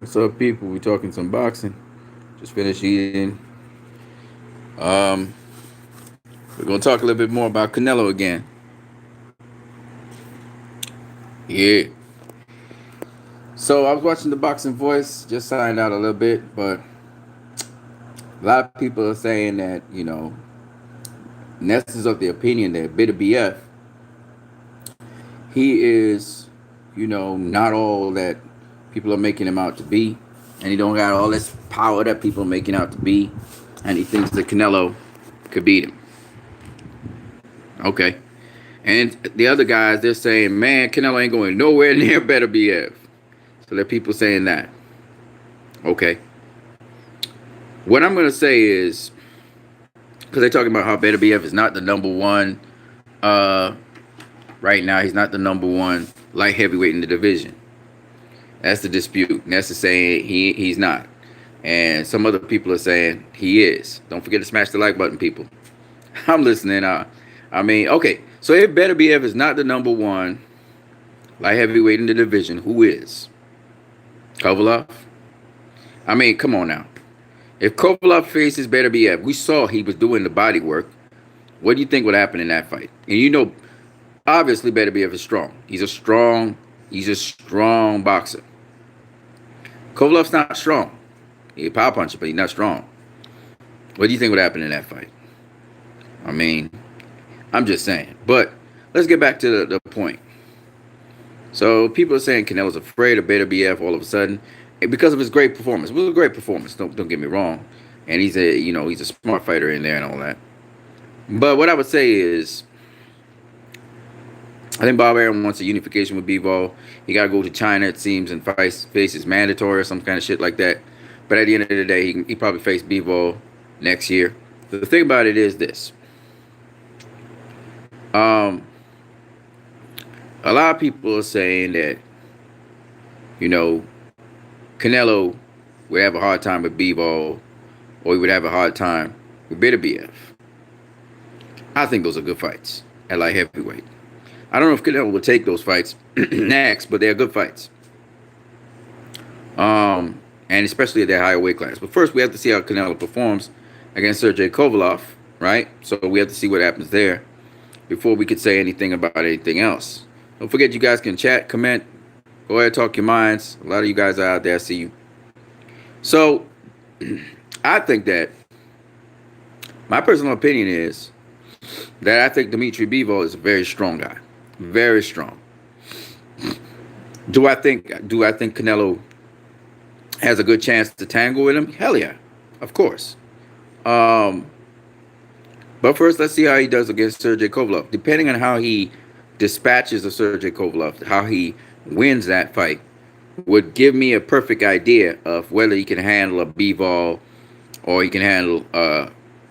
What's up, people? We talking some boxing. Just finished eating. Um, we're gonna talk a little bit more about Canelo again. Yeah. So I was watching the Boxing Voice. Just signed out a little bit, but a lot of people are saying that Ness is of the opinion that BETERBIEV, he is, not all that people are making him out to be, and he don't got all this power that people are making out to be, and he thinks that Canelo could beat him. Okay. And the other guys, they're saying, man, Canelo ain't going nowhere near BETERBIEV. So there are people saying that. Okay. What I'm going to say is, because they're talking about how BETERBIEV is not the number one uh, right now. He's not the number one light heavyweight in the division. That's the dispute. Ness is saying he's not. And some other people are saying he is. Don't forget to smash the like button, people. I'm listening. Okay. So if BETERBIEV is not the number one light heavyweight in the division, who is? Kovalev? Come on now. If Kovalev faces BETERBIEV, we saw he was doing the body work. What do you think would happen in that fight? And obviously BETERBIEV is strong. He's a strong boxer. Kovalev's not strong. He's a power puncher, but he's not strong. What do you think would happen in that fight? I'm just saying. But let's get back to the point. So people are saying Canelo's afraid of BETERBIEV all of a sudden because of his great performance. It was a great performance. Don't get me wrong. And he's a smart fighter in there and all that. But what I would say is, I think Bob Arum wants a unification with Bivol. He got to go to China, it seems, and face his mandatory or some kind of shit like that. But at the end of the day, he probably face Bivol next year. The thing about it is this. A lot of people are saying that, Canelo would have a hard time with Bivol, or he would have a hard time with BETERBIEV. I think those are good fights at light heavyweight. I don't know if Canelo will take those fights next, but they're good fights. And especially at that higher weight class. But first, we have to see how Canelo performs against Sergey Kovalev, right? So we have to see what happens there before we could say anything about anything else. Don't forget, you guys can chat, comment, go ahead, talk your minds. A lot of you guys are out there. I see you. So I think that my personal opinion is that I think Dmitry Bivol is a very strong guy. Very strong. Do I think Canelo has a good chance to tangle with him? Hell yeah. Of course. But first, let's see how he does against Sergey Kovalev. Depending on how he dispatches of Sergey Kovalev, how he wins that fight, would give me a perfect idea of whether he can handle a Bivol or he can handle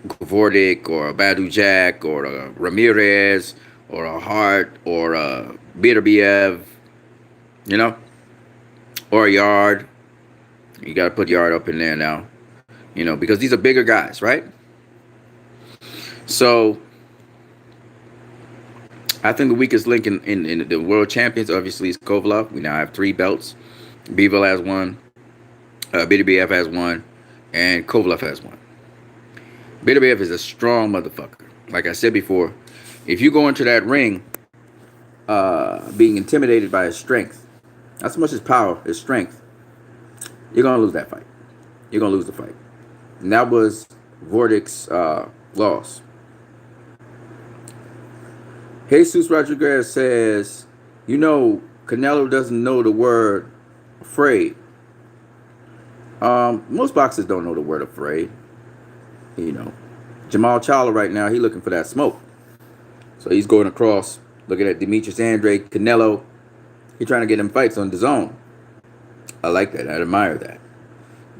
Gvordik or a Badu Jack or a Ramirez or a Hart or a BETERBIEV, or a Yard. You got to put Yard up in there now, because these are bigger guys, right? So I think the weakest link in the world champions obviously is Kovalev. We now have 3 belts. Bivol has 1, BETERBIEV has 1, and Kovalev has 1. BETERBIEV is a strong motherfucker. Like I said before, if you go into that ring being intimidated by his strength, not so much his power, his strength, you're going to lose that fight. You're going to lose the fight. And that was Vordik's loss. Jesus Rodriguez says, Canelo doesn't know the word afraid. Most boxers don't know the word afraid. Jamal Charlo right now, he's looking for that smoke. So he's going across, looking at Demetrius Andrade, Canelo. He's trying to get him fights on the zone. I like that. I admire that.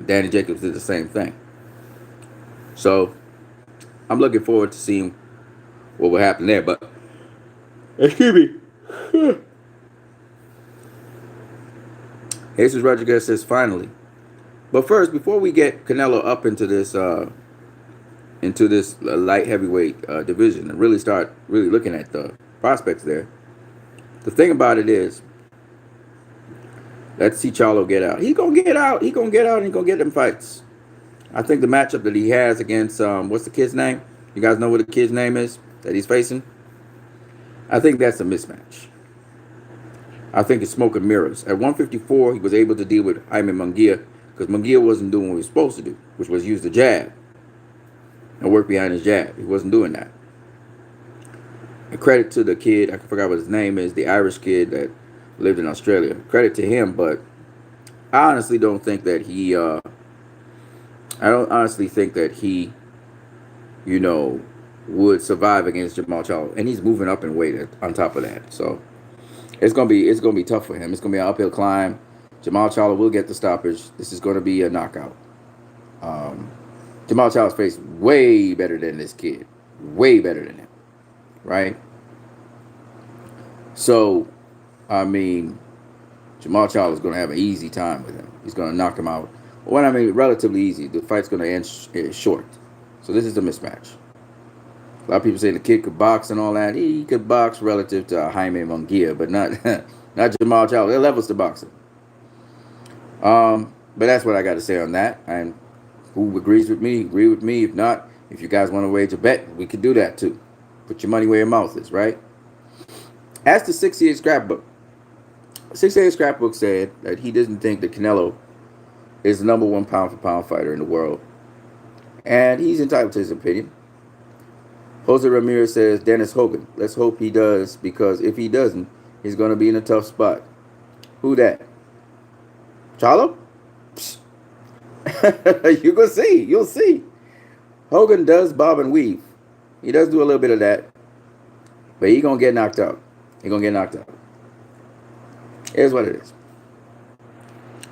Danny Jacobs did the same thing. So I'm looking forward to seeing what will happen there. But excuse me. Jesus Rodriguez says finally. But first, before we get Canelo up into this light heavyweight division and really start looking at the prospects there, the thing about it is, Let's see Charlo get out. He gonna get out. He gonna get out and he gonna get them fights. I think the matchup that he has against what's the kid's name? You guys know what the kid's name is that he's facing? I think that's a mismatch. I think it's smoke and mirrors. At 154, he was able to deal with Jaime Munguia because Munguia wasn't doing what he was supposed to do, which was use the jab and work behind his jab. He wasn't doing that. And credit to the kid, I forgot what his name is, the Irish kid that lived in Australia. Credit to him, but I honestly don't think that he, you know, would survive against Jamal Charlo. And he's moving up in weight on top of that. So it's gonna be tough for him. It's gonna be an uphill climb. Jamal Charlo will get the stoppage. This is gonna be a knockout. Jamal Charlo's face way better than this kid. Way better than him. Right? So, I mean, Jamal Charlo is going to have an easy time with him. He's going to knock him out. Well, I mean, relatively easy. The fight's going to end short. So this is a mismatch. A lot of people say the kid could box and all that. He could box relative to Jaime Munguia, but not not Jamal Charlo. There are levels to boxing. But that's what I got to say on that. And who agrees with me, agree with me. If not, if you guys want to wage a bet, we could do that too. Put your money where your mouth is, right? As the 68 scrapbook, 68 scrapbook said that he doesn't think that Canelo is the #1 pound-for-pound fighter in the world. And he's entitled to his opinion. Jose Ramirez says, Dennis Hogan. Let's hope he does, because if he doesn't, he's going to be in a tough spot. Who that? Charlo? You're going to see. You'll see. Hogan does bob and weave. He does do a little bit of that. But he's going to get knocked out. He's going to get knocked out. Here's what it is.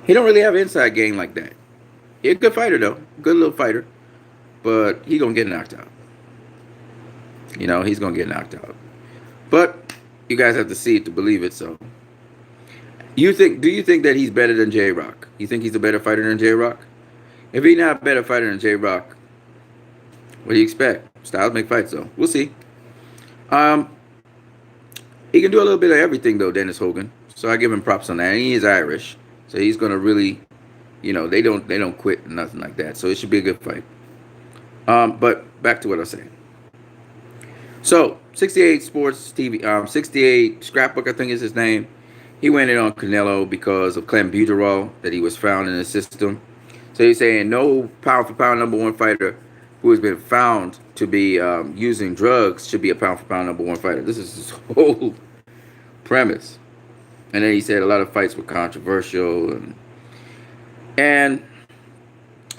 He don't really have an inside game like that. He's a good fighter, though. Good little fighter. But he's going to get knocked out. You know, he's going to get knocked out. But you guys have to see it to believe it, so. Do you think that he's better than J-Rock? You think he's a better fighter than J-Rock? If he's not a better fighter than J-Rock, what do you expect? Styles make fights, though. We'll see. He can do a little bit of everything, though, Dennis Hogan. So I give him props on that. And he is Irish, so he's gonna really, you know, they don't quit or nothing like that. So it should be a good fight. But back to what I was saying. So 68 Sports TV, 68 Scrapbook, I think is his name. He went in on Canelo because of clenbuterol that he was found in his system. So he's saying no pound-for-pound #1 fighter who has been found to be using drugs should be a pound-for-pound #1 fighter. This is his whole premise. And then he said a lot of fights were controversial. And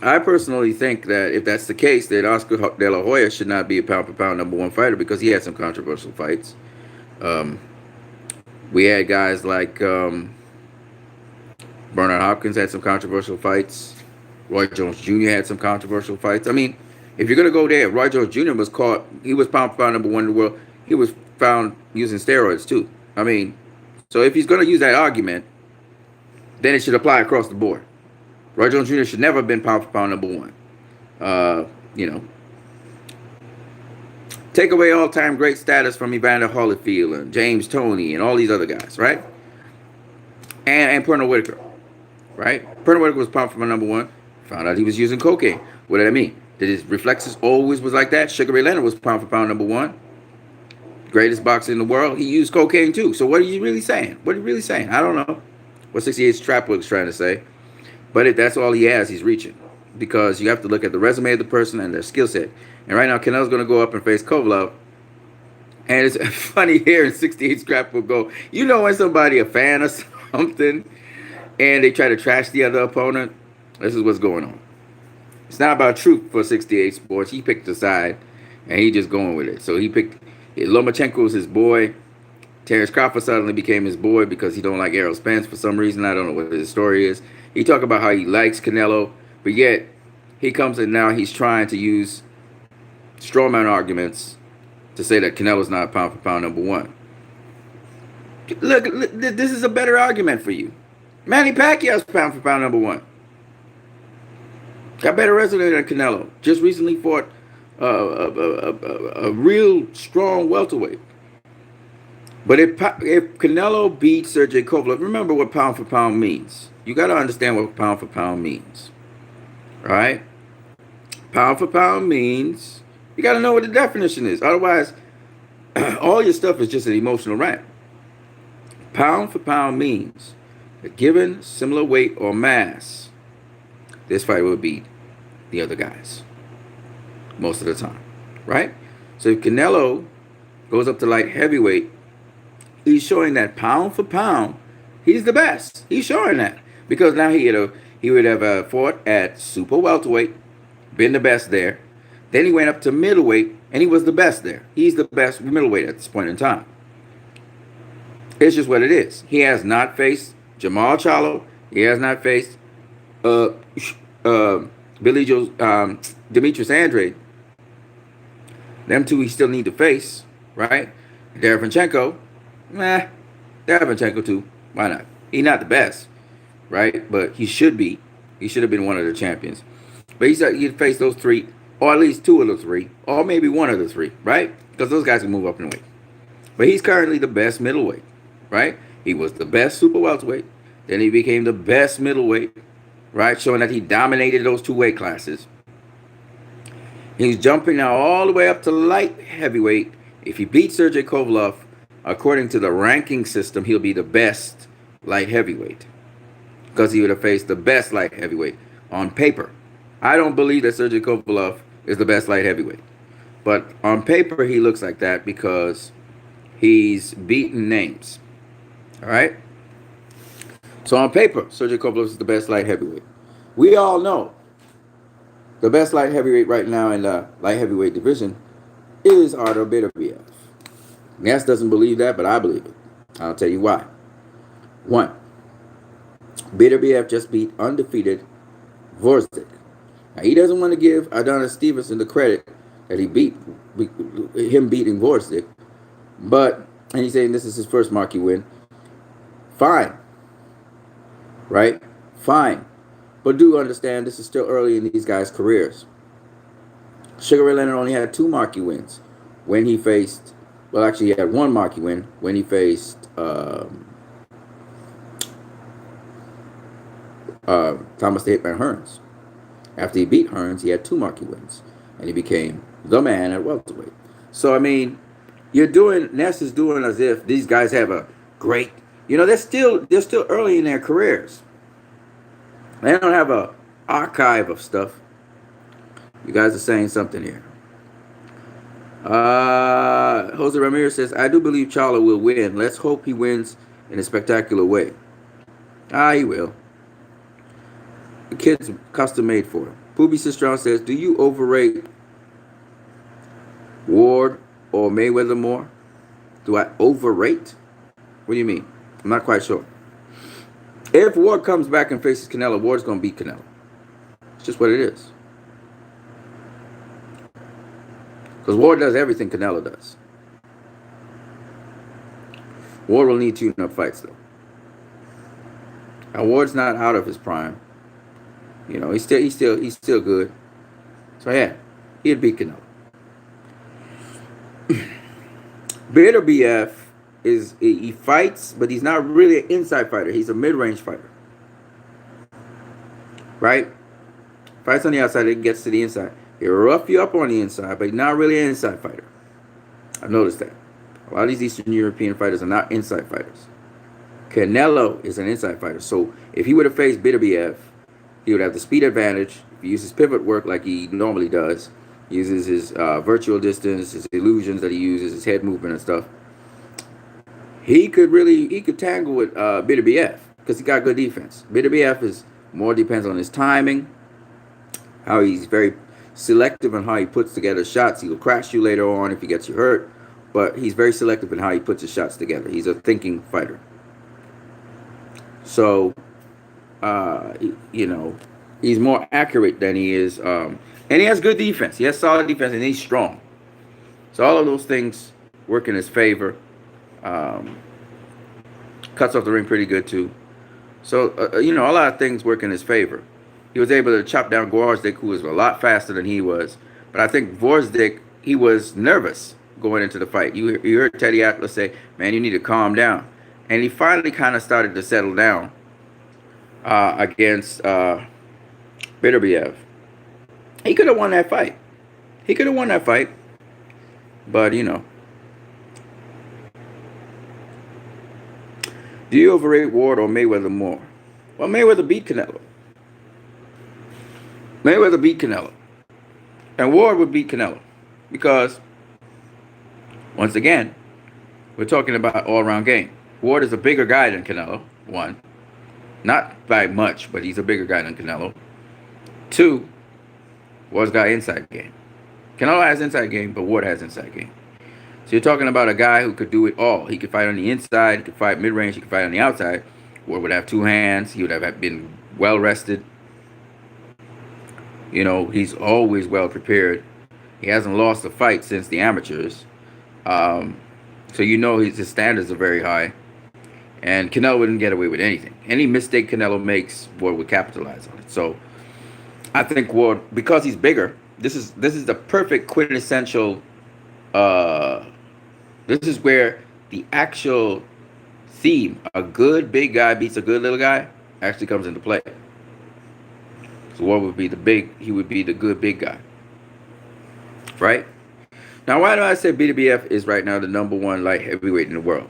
I personally think that if that's the case, that Oscar De La Hoya should not be a pound-for-pound #1 fighter because he had some controversial fights. We had guys like Bernard Hopkins had some controversial fights. Roy Jones Jr. had some controversial fights. I mean, if you're going to go there, Roy Jones Jr. was caught. He was pound-for-pound #1 in the world. He was found using steroids, too. I mean, so if he's going to use that argument, then it should apply across the board. Roy Jones Jr. should never have been pound-for-pound #1. You know, take away all-time great status from Evander Holyfield and James Toney and all these other guys, right? And Pernell Whitaker, right? Pernell Whitaker was pound-for-pound #1. Found out he was using cocaine. What did that mean? Did his reflexes always was like that? Sugar Ray Leonard was pound-for-pound #1. Greatest boxer in the world. He used cocaine too. So what are you really saying? What are you really saying? I don't know what 68 Strapwood is trying to say. But if that's all he has, he's reaching. Because you have to look at the resume of the person and their skill set. And right now, Canelo's going to go up and face Kovalev. And it's funny hearing 68 Scrapbook go, you know when somebody a fan or something and they try to trash the other opponent? This is what's going on. It's not about truth for 68 Sports. He picked a side and he just going with it. So he picked Lomachenko was his boy. Terrence Crawford suddenly became his boy because he don't like Errol Spence for some reason. I don't know what his story is. He talk about how he likes Canelo, but yet he comes in now he's trying to use strawman arguments to say that Canelo's not pound-for-pound #1. Look, this is a better argument for you. Manny Pacquiao's pound-for-pound #1. Got better resume than Canelo. Just recently fought a real strong welterweight. But if Canelo beats Sergey Kovalev, remember what pound for pound means. You got to understand what pound for pound means. All right? Pound for pound means you got to know what the definition is. Otherwise, all your stuff is just an emotional rant. Pound for pound means that given similar weight or mass, this fighter will beat the other guys most of the time. Right? So if Canelo goes up to light heavyweight, he's showing that pound for pound, he's the best. He's showing that. Because now he would have fought at super welterweight, been the best there. Then he went up to middleweight, and he was the best there. He's the best middleweight at this point in time. It's just what it is. He has not faced Jamal Charlo. He has not faced Demetrius Andrade. Them two he still need to face, right? Derevyanchenko, Derevyanchenko too. Why not? He's not the best, right? But he should be. He should have been one of the champions. But he'd face those three, or at least two of the three, or maybe one of the three, right? Because those guys can move up in weight. But he's currently the best middleweight, right? He was the best super welterweight. Then he became the best middleweight, right? Showing that he dominated those two weight classes. He's jumping now all the way up to light heavyweight. If he beats Sergey Kovalev, according to the ranking system, he'll be the best light heavyweight. Because he would have faced the best light heavyweight on paper. I don't believe that Sergey Kovalev is the best light heavyweight. But on paper, he looks like that because he's beaten names. All right? So on paper, Sergey Kovalev is the best light heavyweight. We all know the best light heavyweight right now in the light heavyweight division is Artur Beterbiev. Ness doesn't believe that, but I believe it. I'll tell you why. One, Beterbiev just beat undefeated Vorzik. Now, he doesn't want to give Adonis Stevenson the credit that he beat him beating Vorzik, and he's saying this is his first marquee win. Fine. Right? Fine. But do understand this is still early in these guys' careers. Sugar Ray Leonard only had 2 marquee wins when he faced, well, actually he had 1 marquee win when he faced Thomas the Hitman Hearns. After he beat Hearns, he had 2 marquee wins, and he became the man at welterweight. So, I mean, Ness is doing as if these guys have a great, they're still early in their careers. They don't have an archive of stuff. You guys are saying something here. Jose Ramirez says, I do believe Charlo will win. Let's hope he wins in a spectacular way. He will. The kid's custom made for him. Poobie Sistrong says, do you overrate Ward or Mayweather more? Do I overrate? What do you mean? I'm not quite sure. If Ward comes back and faces Canelo, Ward's going to beat Canelo. It's just what it is. Because Ward does everything Canelo does. Ward will need tune-up fights, though. Now, Ward's not out of his prime. He's still good. So, yeah, he'd beat Canelo. Beterbiev he fights, but he's not really an inside fighter. He's a mid-range fighter. Right? Fights on the outside, it gets to the inside. He'll rough you up on the inside, but he's not really an inside fighter. I've noticed that. A lot of these Eastern European fighters are not inside fighters. Canelo is an inside fighter. So if he would have faced Beterbiev, he would have the speed advantage. If he uses pivot work like he normally does, he uses his virtual distance, his illusions that he uses, his head movement and stuff. He could tangle with Beterbiev because he got good defense. Beterbiev depends on his timing, how he's very selective on how he puts together shots. He'll crash you later on if he gets you hurt, but he's very selective in how he puts his shots together. He's a thinking fighter. So, he's more accurate than he is, and he has good defense. He has solid defense, and he's strong. So all of those things work in his favor. Cuts off the ring pretty good too. So a lot of things work in his favor. He was able to chop down Gvozdyk, who was a lot faster than he was. But I think Gvozdyk, he was nervous. going into the fight. You heard Teddy Atlas say, "Man, you need to calm down," and he finally kind of started to settle down against BETERBIEV. He could have won that fight. He could have won that fight, but you know. Do you overrate Ward or Mayweather more? Well, Mayweather beat Canelo. Mayweather beat Canelo. And Ward would beat Canelo. Because, once again, we're talking about all-around game. Ward is a bigger guy than Canelo, one. Not by much, but he's a bigger guy than Canelo. Two, Ward's got inside game. Canelo has inside game, but Ward has inside game. So you're talking about a guy who could do it all. He could fight on the inside, he could fight mid-range, he could fight on the outside. Ward would have two hands. He would have been well rested. You know, he's always well prepared. He hasn't lost a fight since the amateurs. So you know his standards are very high. And Canelo wouldn't get away with anything. Any mistake Canelo makes, Ward would capitalize on it. So I think Ward, because he's bigger, this is the perfect quintessential this is where the actual theme, a good big guy beats a good little guy, actually comes into play. So what would be he would be the good big guy. Right? Now, why do I say BETERBIEV is right now the #1 light heavyweight in the world?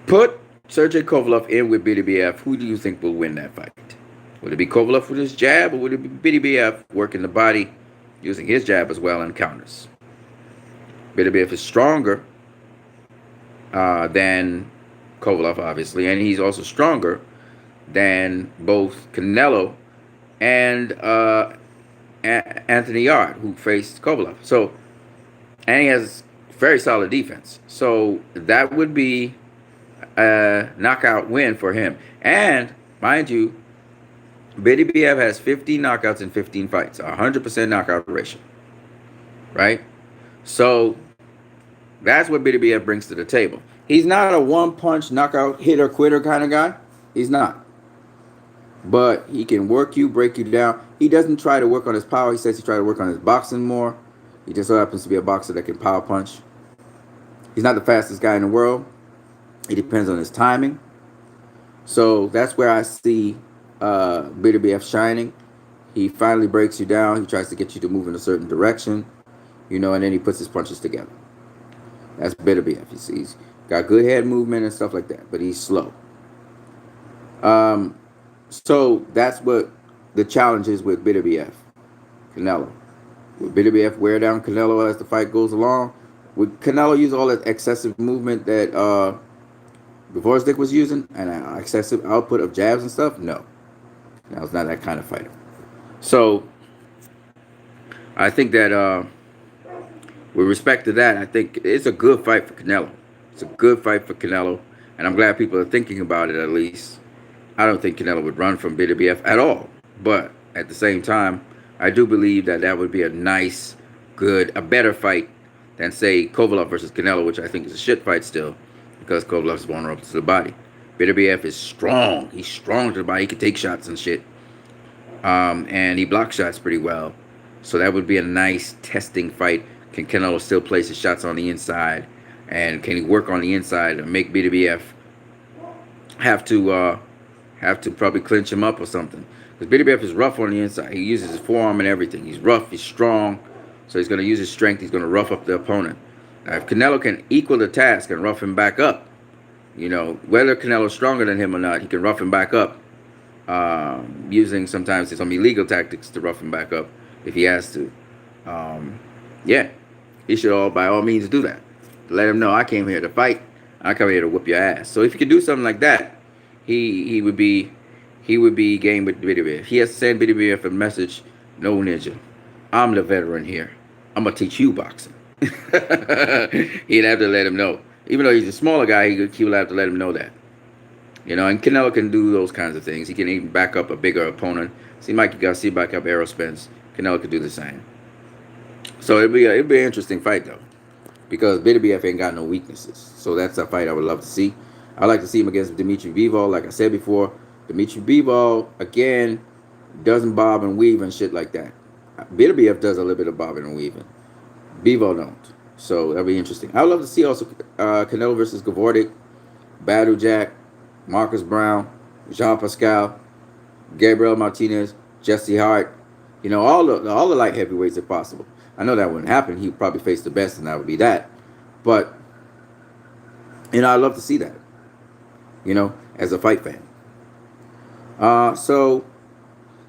Put Sergey Kovalev in with BETERBIEV. Who do you think will win that fight? Would it be Kovalev with his jab, or would it be BETERBIEV working the body, using his jab as well and counters? BETERBIEV is stronger than Kovalev, obviously, and he's also stronger than both Canelo and Anthony Yard, who faced Kovalev. So, and he has very solid defense. So that would be a knockout win for him. And mind you, BETERBIEV has 15 knockouts in 15 fights, 100% knockout ratio. Right? So that's what BETERBIEV brings to the table. He's not a one-punch knockout hitter quitter kind of guy. He's not. But he can work you, break you down. He doesn't try to work on his power. He says he tries to work on his boxing more. He just so happens to be a boxer that can power punch. He's not the fastest guy in the world. It depends on his timing. So that's where I see BETERBIEV shining. He finally breaks you down. He tries to get you to move in a certain direction, you know, and then he puts his punches together. That's BETERBIEV. He's got good head movement and stuff like that, but he's slow. So that's what the challenge is with BETERBIEV. Canelo. Will BETERBIEV wear down Canelo as the fight goes along? Would Canelo use all that excessive movement that Dvorak was using and excessive output of jabs and stuff? No. Canelo's not that kind of fighter. So I think that with respect to that, I think it's a good fight for Canelo. It's a good fight for Canelo, and I'm glad people are thinking about it at least. I don't think Canelo would run from BETERBIEV at all, but at the same time, I do believe that that would be a nice, good, a better fight than, say, Kovalev versus Canelo, which I think is a shit fight still, because Kovalev's vulnerable to the body. BETERBIEV is strong. He's strong to the body. He can take shots and shit, and he blocks shots pretty well. So that would be a nice testing fight. Can Canelo still place his shots on the inside? And can he work on the inside and make BETERBIEV have to probably clinch him up or something? Because BETERBIEV is rough on the inside. He uses his forearm and everything. He's rough. He's strong. So he's going to use his strength. He's going to rough up the opponent. Now, if Canelo can equal the task and rough him back up, you know, whether Canelo's stronger than him or not, he can rough him back up using sometimes some illegal tactics to rough him back up if he has to. Yeah, he should by all means do that. Let him know I came here to fight. I come here to whoop your ass. So if he could do something like that, he would be game with BETERBIEV. He has to send BETERBIEV a message. No, ninja, I'm the veteran here. I'm gonna teach you boxing. He'd have to let him know. Even though he's a smaller guy, he will have to let him know that. You know, and Canelo can do those kinds of things. He can even back up a bigger opponent. See Mikey Garcia back up arrow spins. Canelo could do the same. So it'd be an interesting fight though, because BETERBIEV ain't got no weaknesses. So that's a fight I would love to see. I'd like to see him against Dimitri Bivol. Like I said before, Dimitri Bivol again doesn't bob and weave and shit like that. BETERBIEV does a little bit of bobbing and weaving. Bivol don't. So that'll be interesting. I would love to see also Canelo versus Gavordic, Battle Jack, Marcus Brown, Jean Pascal, Gabriel Martinez, Jesse Hart. You know, all the light heavyweights if possible. I know that wouldn't happen. He would probably face the best, and that would be that. But you know, I'd love to see that. You know, as a fight fan. So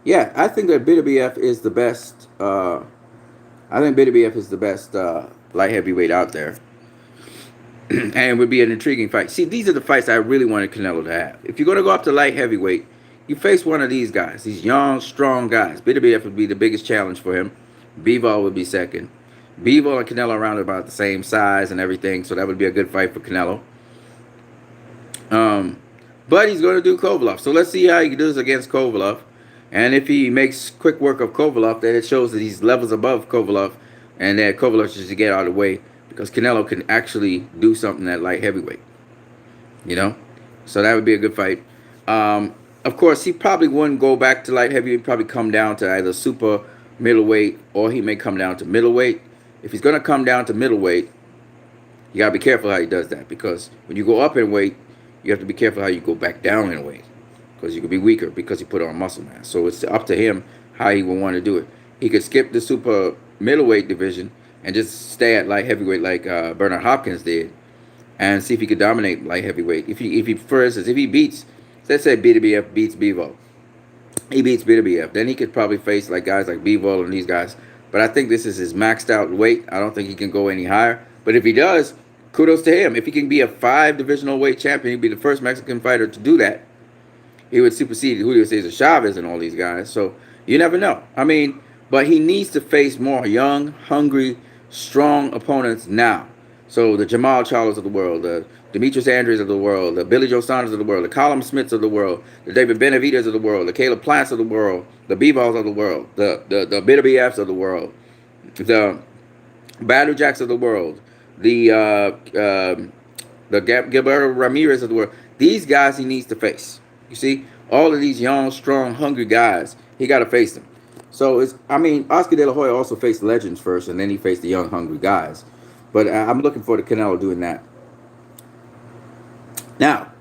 yeah, I think that BETERBIEV is the best. I think BETERBIEV is the best light heavyweight out there, and would be an intriguing fight. See, these are the fights I really wanted Canelo to have. If you're going to go up to light heavyweight, you face one of these guys, these young, strong guys. BETERBIEV would be the biggest challenge for him. Bivol would be second. Bivol and Canelo around about the same size and everything, so that would be a good fight for Canelo. But he's going to do Kovalev. So let's see how he does against Kovalev. And if he makes quick work of Kovalev, then it shows that he's levels above Kovalev, and that Kovalev should get out of the way because Canelo can actually do something at light heavyweight. You know? So that would be a good fight. Of course, he probably wouldn't go back to light heavyweight. He'd probably come down to either super middleweight or he may come down to middleweight. If he's going to come down to middleweight, you got to be careful how he does that because when you go up in weight, you have to be careful how you go back down in weight because you could be weaker because you put on muscle mass. So it's up to him how he will want to do it. He could skip the super middleweight division and just stay at light heavyweight like Bernard Hopkins did and see if he could dominate light heavyweight. If he for instance, if he beats, let's say BETERBIEV beats Bivol. He beats BETERBIEV. Then he could probably face like guys like Bivol and these guys. But I think this is his maxed out weight. I don't think he can go any higher. But if he does, kudos to him. If he can be a 5 divisional weight champion, he'd be the first Mexican fighter to do that. He would supersede Julio Cesar Chavez and all these guys. So you never know. I mean, but he needs to face more young, hungry, strong opponents now. So the Jamal Charlos of the world, the Demetrius Andrews of the world, the Billy Joe Saunders of the world, the Callum Smiths of the world, the David Benavidez of the world, the Caleb Plants of the world, the Bivols of the world, the BETERBIEVs of the world, the Battle Jacks of the world, the Gilberto Ramirez of the world. These guys he needs to face. You see, all of these young, strong, hungry guys, he got to face them. So Oscar De La Hoya also faced legends first, and then he faced the young, hungry guys. But I'm looking forward to Canelo doing that. Now,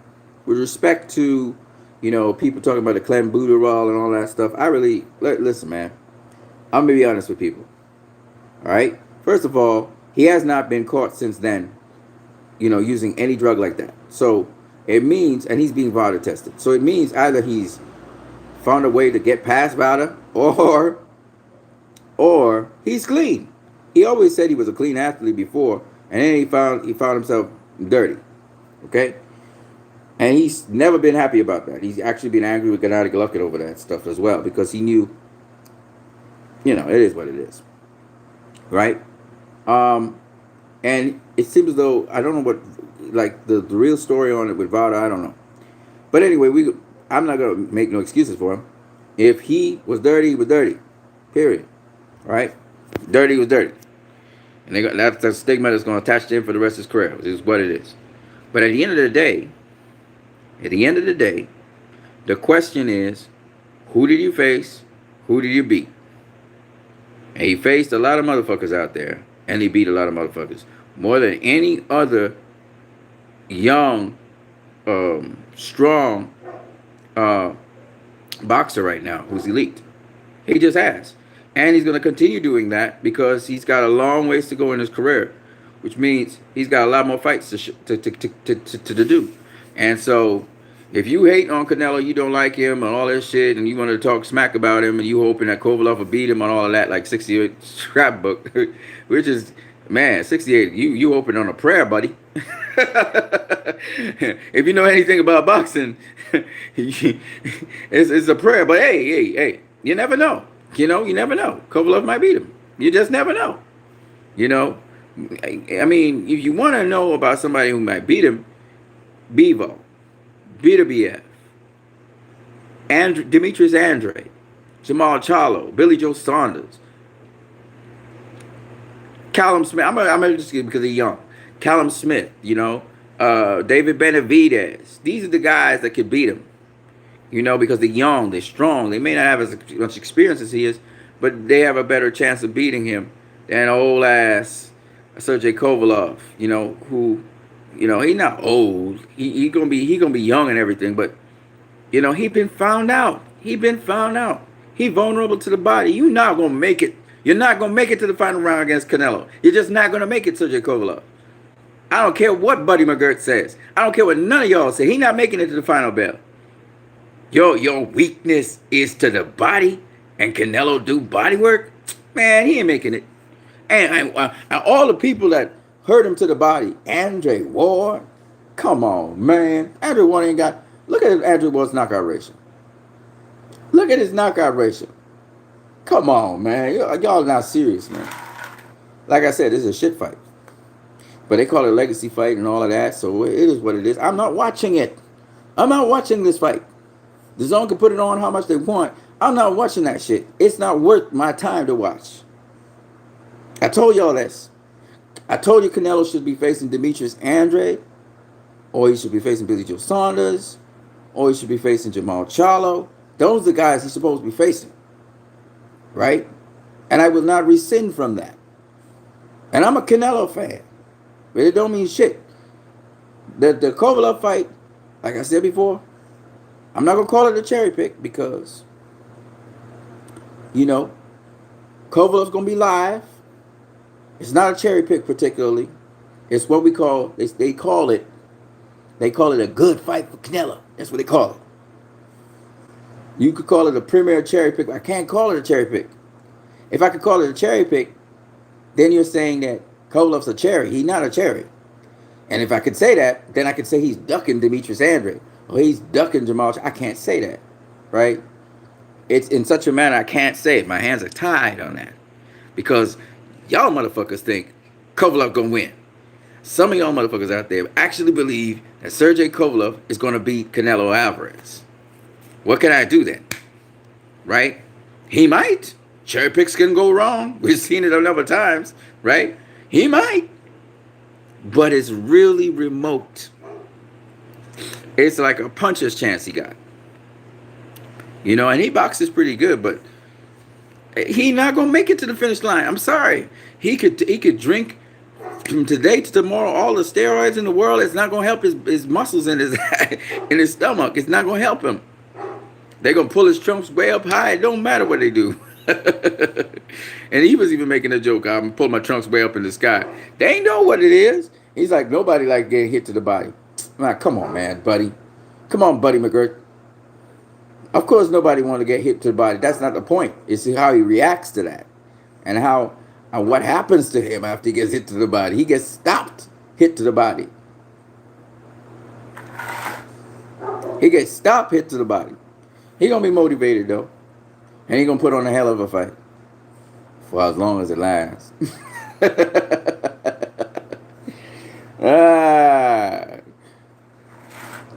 with respect to, you know, people talking about the clenbuterol and all that stuff, listen, man. I'm going to be honest with people. All right? First of all, he has not been caught since then, you know, using any drug like that. So it means, and he's being VADA tested. So it means either he's found a way to get past VADA or he's clean. He always said he was a clean athlete before, and then he found himself dirty. Okay? And he's never been happy about that. He's actually been angry with Gennady Golovkin over that stuff as well because he knew, you know, it is what it is. Right? And it seems as though, I don't know what, like, the real story on it with VADA, I don't know. But anyway, I'm not going to make no excuses for him. If he was dirty, he was dirty. Period. Right? Dirty was dirty. And that's the stigma that's going to attach to him for the rest of his career, which is what it is. But at the end of the day, the question is, who did you face? Who did you beat? And he faced a lot of motherfuckers out there, and he beat a lot of motherfuckers. More than any other young, strong boxer right now who's elite. He just has. And he's going to continue doing that because he's got a long ways to go in his career, which means he's got a lot more fights to do. And so if you hate on Canelo, you don't like him and all that shit, and you want to talk smack about him, and you hoping that Kovalev will beat him and all of that, like 68 scrapbook, which is, man, 68, you hoping on a prayer, buddy. If you know anything about boxing, it's a prayer. But hey, you never know. You know, you never know. Kovalev might beat him. You just never know. You know, I mean, if you want to know about somebody who might beat him, Bivol, BETERBIEV, Demetrius Andre, Jamal Charlo, Billy Joe Saunders, Callum Smith. I'm gonna just get because he's young. Callum Smith, you know, David Benavidez. These are the guys that could beat him. You know, because they're young, they're strong. They may not have as much experience as he is, but they have a better chance of beating him than old ass Sergey Kovalev, who, he not old. He gonna be young and everything, but he been found out. He been found out. He vulnerable to the body. You not gonna make it. You're not gonna make it to the final round against Canelo. You're just not gonna make it, Sergey Kovalev. I don't care what Buddy McGirt says. I don't care what none of y'all say. He not making it to the final bell. Your weakness is to the body, and Canelo do body work. Man, he ain't making it. And all the people that hurt him to the body, Andre Ward, come on, man. Andre Ward ain't got. Look at Andre Ward's knockout ratio. Look at his knockout ratio. Come on, man. Y'all not serious, man. Like I said, this is a shit fight. But they call it a legacy fight and all of that, so it is what it is. I'm not watching it. I'm not watching this fight. The Zone can put it on how much they want. I'm not watching that shit. It's not worth my time to watch. I told y'all this. I told you Canelo should be facing Demetrius Andrade, or he should be facing Billy Joe Saunders, or he should be facing Jamal Charlo. Those are the guys he's supposed to be facing. Right? And I will not rescind from that. And I'm a Canelo fan. But it don't mean shit. The Kovalev fight, like I said before, I'm not going to call it a cherry pick because, Kovalev's going to be live. It's not a cherry pick particularly. It's what we call, they call it a good fight for Canelo. That's what they call it. You could call it a premier cherry pick. I can't call it a cherry pick. If I could call it a cherry pick, then you're saying that Kovalev's a cherry. He's not a cherry. And if I could say that, then I could say he's ducking Demetrius Andrade. Or he's ducking Jamal. I can't say that. Right? It's in such a manner I can't say it. My hands are tied on that. Because y'all motherfuckers think Kovalev gonna win. Some of y'all motherfuckers out there actually believe that Sergey Kovalev is gonna beat Canelo Alvarez. What can I do then? Right? He might. Cherry picks can go wrong. We've seen it a number of times. Right? He might. But it's really remote. It's like a puncher's chance he got. And he boxes pretty good, but he not gonna make it to the finish line. I'm sorry. He could drink from today to tomorrow all the steroids in the world. It's not gonna help his muscles in his stomach. It's not gonna help him. They're gonna pull his trunks way up high. It don't matter what they do. And he was even making a joke. I'm gonna pull my trunks way up in the sky. They ain't know what it is. He's like, nobody like getting hit to the body. Man, come on, man, buddy. Come on, Buddy McGirt. Of course, nobody want to get hit to the body. That's not the point. It's how he reacts to that, and what happens to him after he gets hit to the body. He gets stopped, hit to the body. He gets stopped, hit to the body. He gonna be motivated though, and he gonna put on a hell of a fight for as long as it lasts.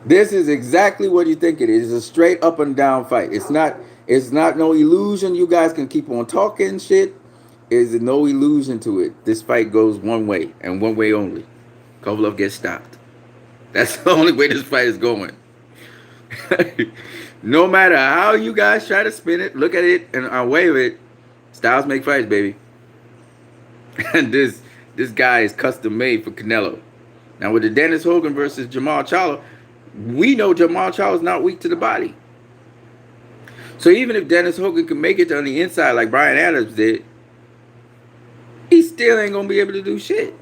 This is exactly what you think it is. It's a straight up and down fight. It's not no illusion. You guys can keep on talking shit. There's no illusion to it. This fight goes one way and one way only. Kovalev gets stopped. That's the only way this fight is going. No matter how you guys try to spin it, look at it and wave it. Styles make fights, baby. And this guy is custom made for Canelo. Now with the Dennis Hogan versus Jamal Charlo, we know Jamal Charlo is not weak to the body. So even if Dennis Hogan can make it on the inside like Brian Adams did, he still ain't gonna be able to do shit.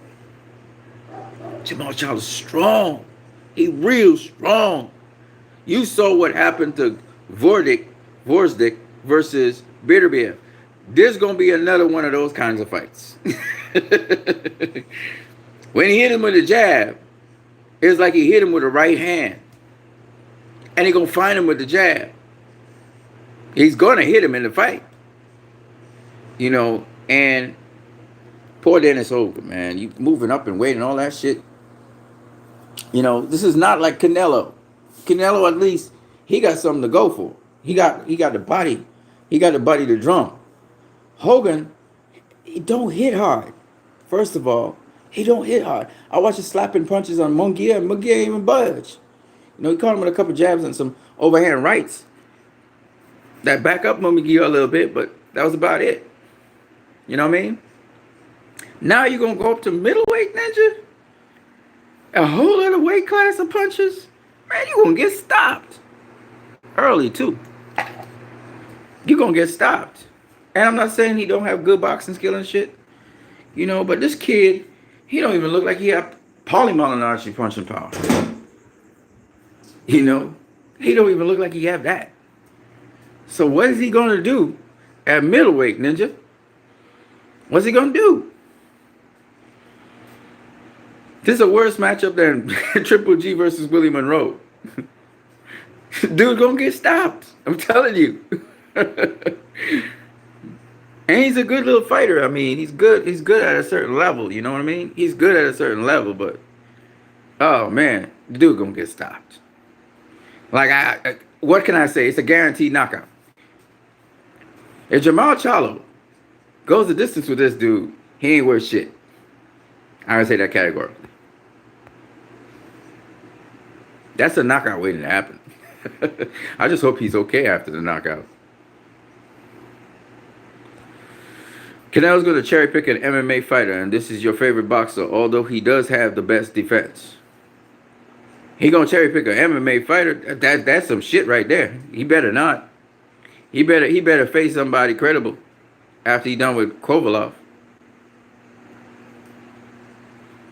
Jamal Charlo's strong. He real strong. You saw what happened to Vordik versus BETERBIEV. There's gonna be another one of those kinds of fights. When he hit him with a jab, it's like he hit him with a right hand. And he gonna find him with the jab. He's gonna hit him in the fight. And poor Dennis Hogan, man. You moving up and waiting, all that shit. This is not like Canelo. Canelo, at least, he got something to go for. He got the body. He got the body to drum. Hogan, he don't hit hard. First of all, he don't hit hard. I watched him slapping punches on Munguia, and Munguia ain't even budge. He caught him with a couple jabs and some overhand rights that back up Munguia a little bit, but that was about it. You know what I mean? Now you're gonna go up to middleweight, Ninja? A whole other weight class of punches? Man, you're gonna get stopped. Early too. You're gonna get stopped. And I'm not saying he don't have good boxing skill and shit. You know, but this kid, he don't even look like he have polymyalgia punching power. You know? He don't even look like he have that. So what is he gonna do at middleweight, Ninja? What's he gonna do? This is a worse matchup than Triple G versus Willie Monroe. Dude gonna get stopped. I'm telling you. And he's a good little fighter. I mean, he's good. He's good at a certain level. You know what I mean? He's good at a certain level, but oh man, the dude gonna get stopped. Like what can I say? It's a guaranteed knockout. If Jamal Charlo goes the distance with this dude, he ain't worth shit. I would say that categorically. That's a knockout waiting to happen. I just hope he's okay after the knockout. Canelo's going to cherry pick an MMA fighter, and this is your favorite boxer, although he does have the best defense. He going to cherry pick an MMA fighter? That's some shit right there. He better not. He better face somebody credible after he done with Kovalov.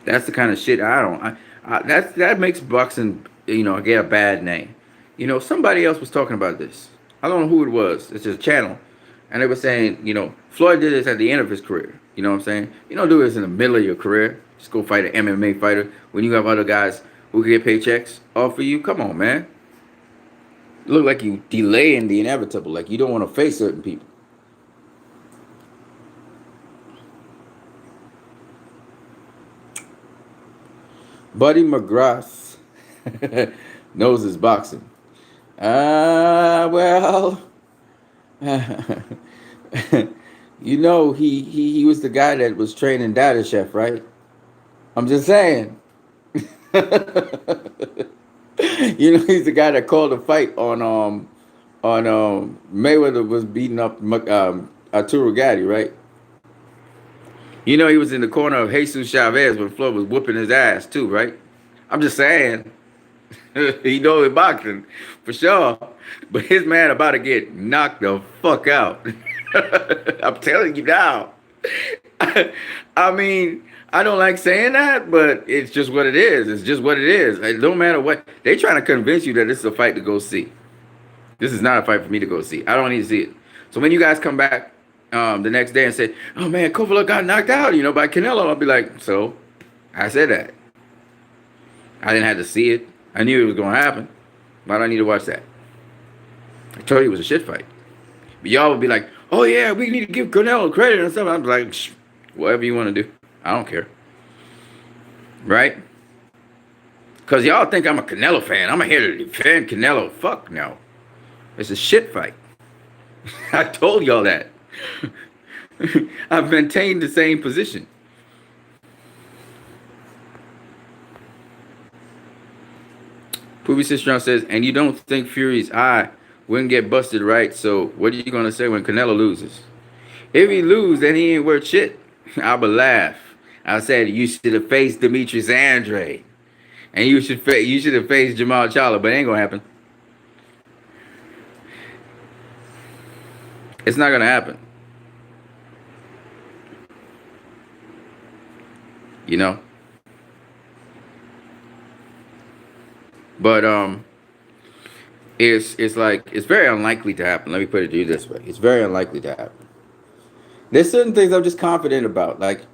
That's the kind of shit that makes boxing, you know, get a bad name. You know, somebody else was talking about this. I don't know who it was. It's just a channel. And they were saying, you know, Floyd did this at the end of his career. You know what I'm saying? You don't do this in the middle of your career. Just go fight an MMA fighter when you have other guys who can get paychecks off of you. Come on, man. You look like you delaying the inevitable. Like you don't want to face certain people. Buddy McGrath knows his boxing. Well, you know, he was the guy that was training Data Chef, right? I'm just saying. You know, he's the guy that called the fight on Mayweather was beating up Arturo Gatti, right? You know, he was in the corner of Jesus Chavez when Floyd was whooping his ass too, right? I'm just saying. He knows boxing for sure, but his man about to get knocked the fuck out. I'm telling you now. I mean, I don't like saying that, but it's just what it is. It's just what it is. It don't matter what they trying to convince you that this is a fight to go see. This is not a fight for me to go see. I don't need to see it. So when you guys come back the next day and say, "Oh man, Kovalev got knocked out," you know, by Canelo, I'll be like, "So, I said that. I didn't have to see it. I knew it was going to happen. Why do I need to watch that? I told you it was a shit fight." But y'all would be like, "Oh yeah, we need to give Canelo credit and stuff." I'm like, whatever you want to do. I don't care. Right? Because y'all think I'm a Canelo fan. I'm here to defend Canelo. Fuck no. It's a shit fight. I told y'all that. I've maintained the same position. Poopy Sister says, and you don't think Fury's eye wouldn't get busted, right? So what are you going to say when Canelo loses? If he loses, then he ain't worth shit. I would laugh. I said you should have faced Demetrius Andre. And you should have faced Jamal Charlo, but it ain't going to happen. It's not going to happen. You know? But it's like it's very unlikely to happen. Let me put it to you this way. It's very unlikely to happen. There's certain things I'm just confident about. Like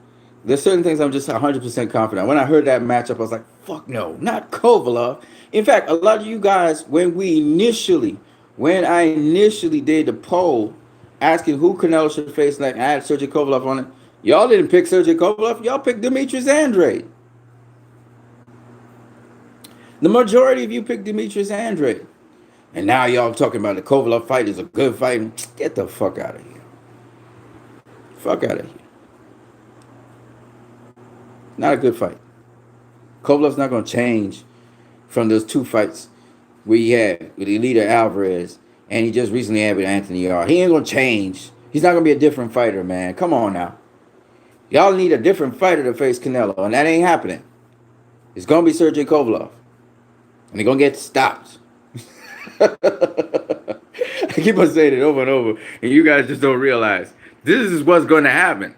there's certain things I'm just 100% confident. When I heard that matchup, I was like, fuck no, not Kovalev. In fact, a lot of you guys, when I initially did the poll asking who Canelo should face, like I had Sergey Kovalev on it, y'all didn't pick Sergey Kovalev, y'all picked Demetrius Andre. The majority of you picked Demetrius Andre. And now y'all talking about the Kovalev fight is a good fight. Get the fuck out of here. Fuck out of here. Not a good fight. Kovalev's not going to change from those two fights we had with Elita Alvarez and he just recently had with Anthony R. He ain't going to change. He's not going to be a different fighter, man. Come on now. Y'all need a different fighter to face Canelo, and that ain't happening. It's gonna be Sergey Kovalev, and they're gonna get stopped. I keep on saying it over and over, and you guys just don't realize this is what's gonna happen.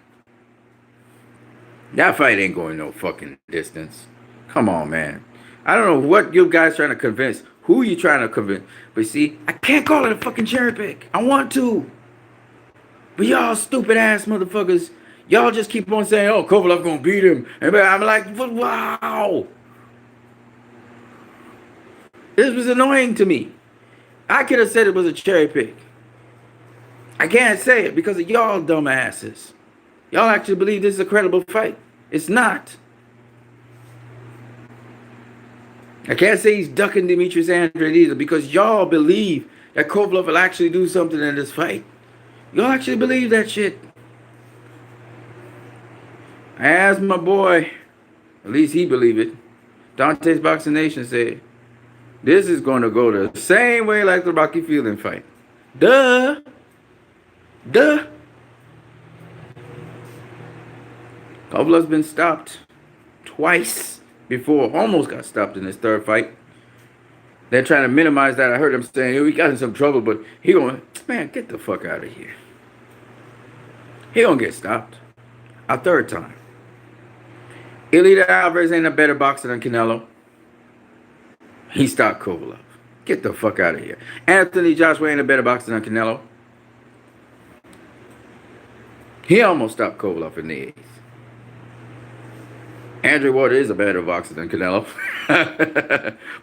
That fight ain't going no fucking distance. Come on, man. I don't know what you guys trying to convince. Who you trying to convince? But see, I can't call it a fucking cherry pick. I want to. But y'all stupid ass motherfuckers, y'all just keep on saying, oh, Kovalev gonna beat him. And I'm like, wow. This was annoying to me. I could have said it was a cherry pick. I can't say it because of y'all dumbasses. Y'all actually believe this is a credible fight. It's not. I can't say he's ducking Demetrius Andrade either because y'all believe that Kovalev will actually do something in this fight. Y'all actually believe that shit. I asked my boy, at least he believed it. Dante's Boxing Nation said, this is going to go the same way like the Rocky Fielding fight. Duh. Duh. Kovalev's been stopped twice before, almost got stopped in his third fight. They're trying to minimize that. I heard him saying, we got in some trouble, but he going, man, get the fuck out of here. He gonna get stopped. A third time. Elita Alvarez ain't a better boxer than Canelo. He stopped Kovalev. Get the fuck out of here. Anthony Joshua ain't a better boxer than Canelo. He almost stopped Kovalev in the eighth. Andre Ward is a better boxer than Canelo,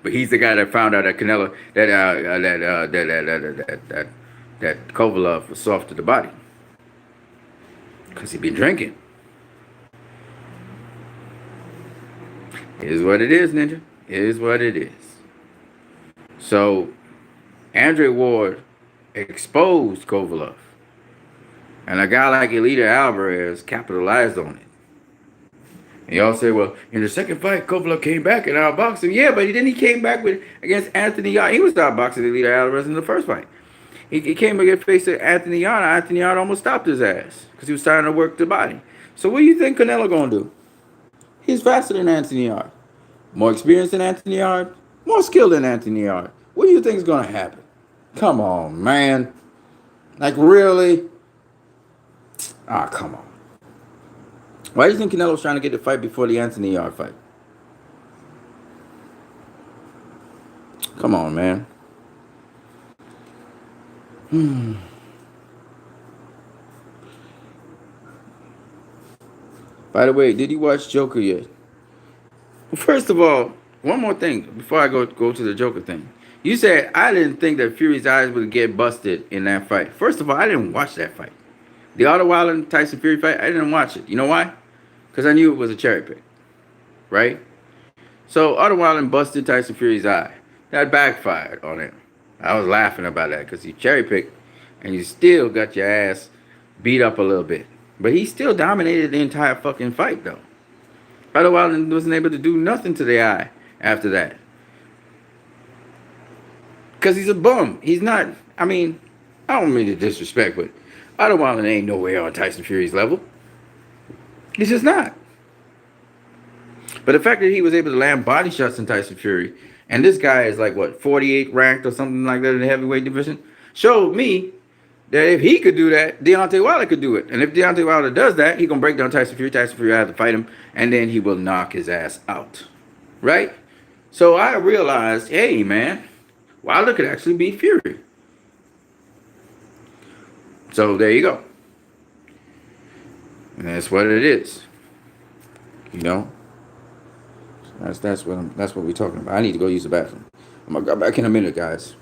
but he's the guy that found out that Canelo that Kovalev was soft to the body because he been drinking. It is what it is, Ninja. It is what it is. So, Andre Ward exposed Kovalev, and a guy like Elita Alvarez capitalized on it. And y'all say, well, in the second fight, Kovalev came back and outboxed him. Yeah, but he came back against Anthony Yarde. He was outboxing Elita Alvarez in the first fight. He came against face Anthony Yarde. Anthony Yarde almost stopped his ass because he was trying to work the body. So what do you think Canelo gonna do? He's faster than Anthony Yarde, more experienced than Anthony Yarde, more skilled than Anthony Yarde. What do you think is gonna happen? Come on, man. Like really? Ah, come on. Why do you think Canelo's trying to get the fight before the Anthony Yarde fight? Come on, man. By the way, did you watch Joker yet? Well, first of all, one more thing before I go to the Joker thing. You said I didn't think that Fury's eyes would get busted in that fight. First of all, I didn't watch that fight. The Otto Wilder Tyson Fury fight, I didn't watch it. You know why? Because I knew it was a cherry pick, right? So Otto Wilder busted Tyson Fury's eye. That backfired on him. I was laughing about that because he cherry picked and you still got your ass beat up a little bit. But he still dominated the entire fucking fight, though. Otto Wilder wasn't able to do nothing to the eye after that. Because he's a bum. He's not, I mean, I don't mean to disrespect, but Otto Wilder ain't nowhere on Tyson Fury's level. He's just not. But the fact that he was able to land body shots in Tyson Fury, and this guy is like, what, 48 ranked or something like that in the heavyweight division, showed me that if he could do that, Deontay Wilder could do it. And if Deontay Wilder does that, he's going to break down Tyson Fury. Tyson Fury will have to fight him, and then he will knock his ass out. Right? So I realized, hey, man, Wilder could actually beat Fury. So there you go. And that's what it is. You know? That's what we're talking about. I need to go use the bathroom. I'm gonna go back in a minute, guys.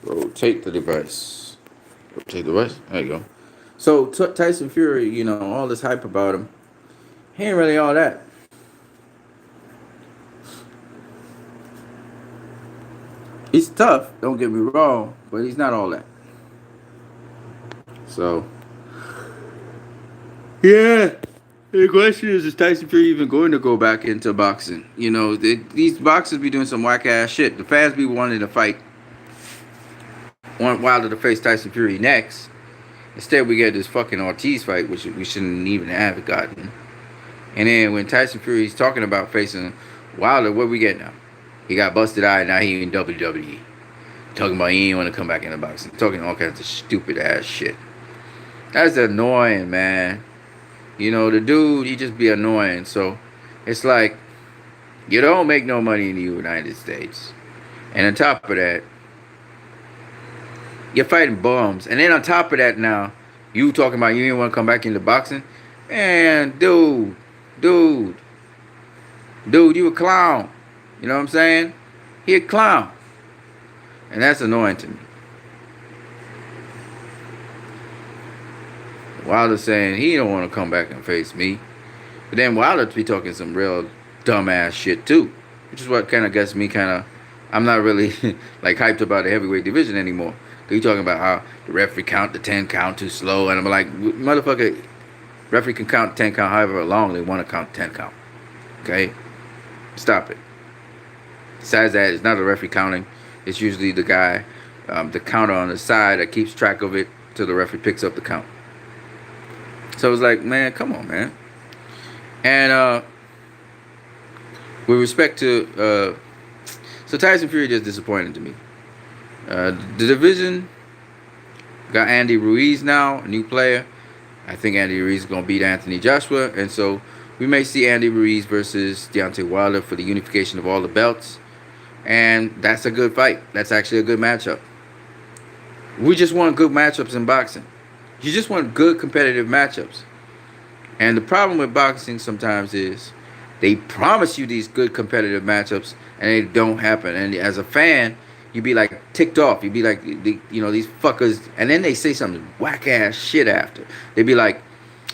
Rotate the device. Rotate the device. There you go. So Tyson Fury, you know, all this hype about him, he ain't really all that. He's tough, don't get me wrong, but he's not all that. So, yeah. The question is Tyson Fury even going to go back into boxing? You know, these boxers be doing some whack ass shit. The fans be wanting to fight, want Wilder to face Tyson Fury next. Instead, we get this fucking Ortiz fight, which we shouldn't even have gotten. And then when Tyson Fury's talking about facing Wilder, what we get now? He got busted eye, now he in WWE. Talking about he ain't want to come back into boxing. Talking all kinds of stupid ass shit. That's annoying, man. You know, the dude, he just be annoying. So, it's like, you don't make no money in the United States. And on top of that, you're fighting bums. And then on top of that now, you talking about you didn't want to come back into boxing? Man, dude, you a clown. You know what I'm saying? He a clown. And that's annoying to me. Wilder saying he don't want to come back and face me. But then Wilder be talking some real dumbass shit too. Which is what kind of gets me I'm not really like hyped about the heavyweight division anymore. You talking about how the referee count the 10 count too slow. And I'm like, motherfucker, referee can count 10 count however long they want to count 10 count. Okay? Stop it. Besides that, it's not a referee counting. It's usually the guy, the counter on the side that keeps track of it till the referee picks up the count. So it's like, man, come on, man. And with respect to, so Tyson Fury just disappointed to me. The division got Andy Ruiz now, a new player. I think Andy Ruiz is going to beat Anthony Joshua. And so we may see Andy Ruiz versus Deontay Wilder for the unification of all the belts. And that's a good fight. That's actually a good matchup. We just want good matchups in boxing. You just want good competitive matchups. And the problem with boxing sometimes is they promise you these good competitive matchups and they don't happen. And as a fan, you be like ticked off. You be like, you know, these fuckers. And then they say some whack ass shit after. They be like,